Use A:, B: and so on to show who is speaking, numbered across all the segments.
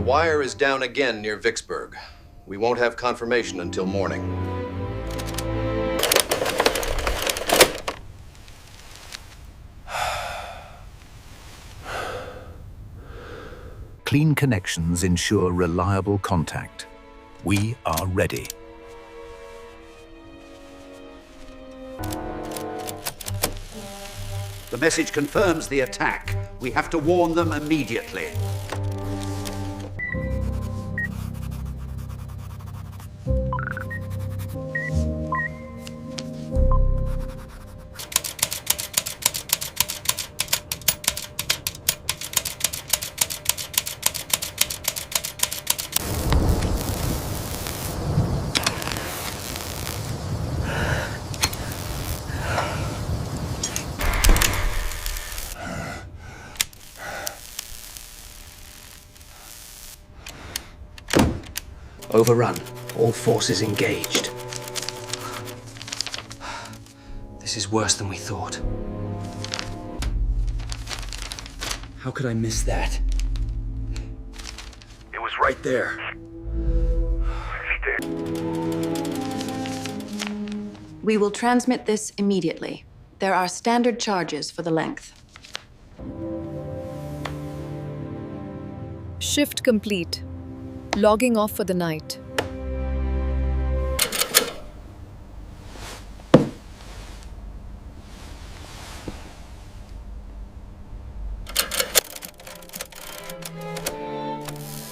A: The wire is down again near Vicksburg. We won't have confirmation until morning.
B: Clean connections ensure reliable contact. We are ready.
C: The message confirms the attack. We have to warn them immediately.
D: Overrun. All forces engaged. This is worse than we thought. How could I miss that?
C: It was right there.
E: We will transmit this immediately. There are standard charges for the length.
F: Shift complete. Logging off for the night.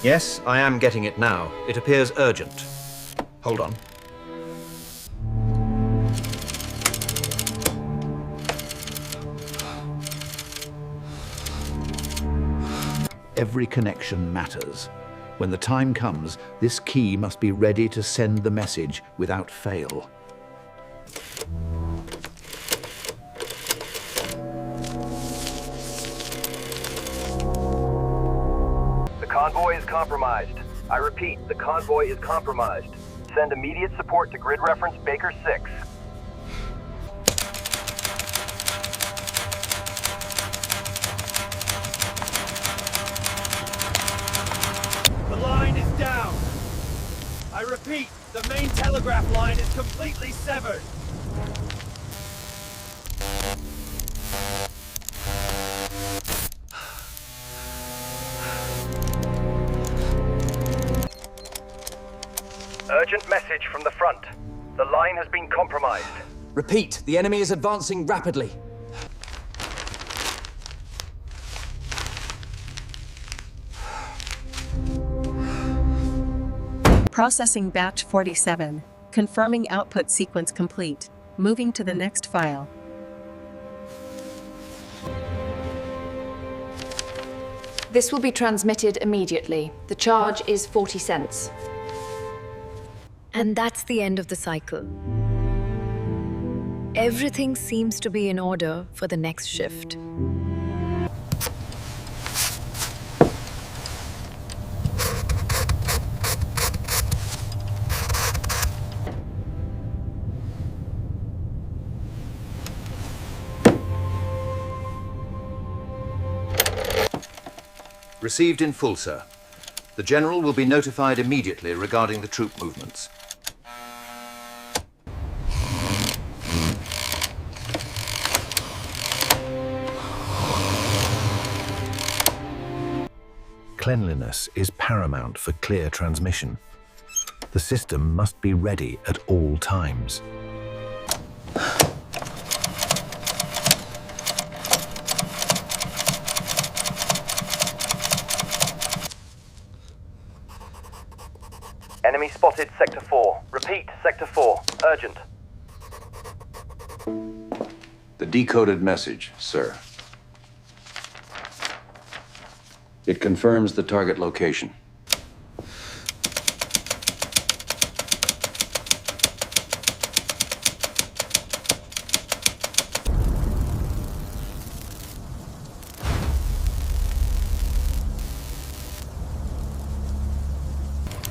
A: Yes, I am getting it now. It appears urgent. Hold on.
B: Every connection matters. When the time comes, this key must be ready to send the message without fail.
G: The convoy is compromised. I repeat, the convoy is compromised. Send immediate support to grid reference Baker 6.
H: The line is down. I repeat, the main telegraph line is completely severed.
G: Urgent message from the front. The line has been compromised.
D: Repeat, the enemy is advancing rapidly.
I: Processing batch 47. Confirming output sequence complete. Moving to the next file.
E: This will be transmitted immediately. The charge is 40 cents.
F: And that's the end of the cycle. Everything seems to be in order for the next shift.
A: Received in full, sir. The General will be notified immediately regarding the troop movements.
B: Cleanliness is paramount for clear transmission. The system must be ready at all times.
G: Enemy spotted Sector 4. Repeat, Sector 4. Urgent.
J: The decoded message, sir. It confirms the target location.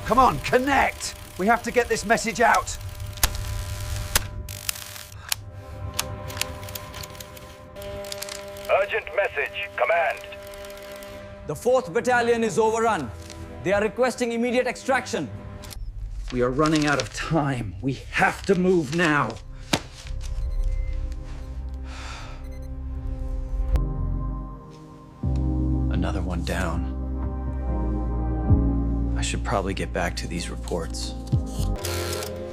C: Come on, connect! We have to get this message out.
G: Urgent message. Command.
D: The 4th Battalion is overrun.
K: They are requesting immediate extraction.
D: We are running out of time. We have to move now. Another one down. I should probably get back to these reports.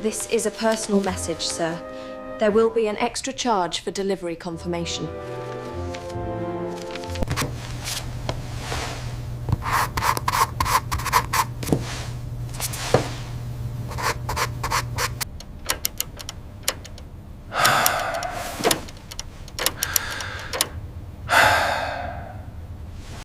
E: This is a personal message, sir. There will be an extra charge for delivery confirmation.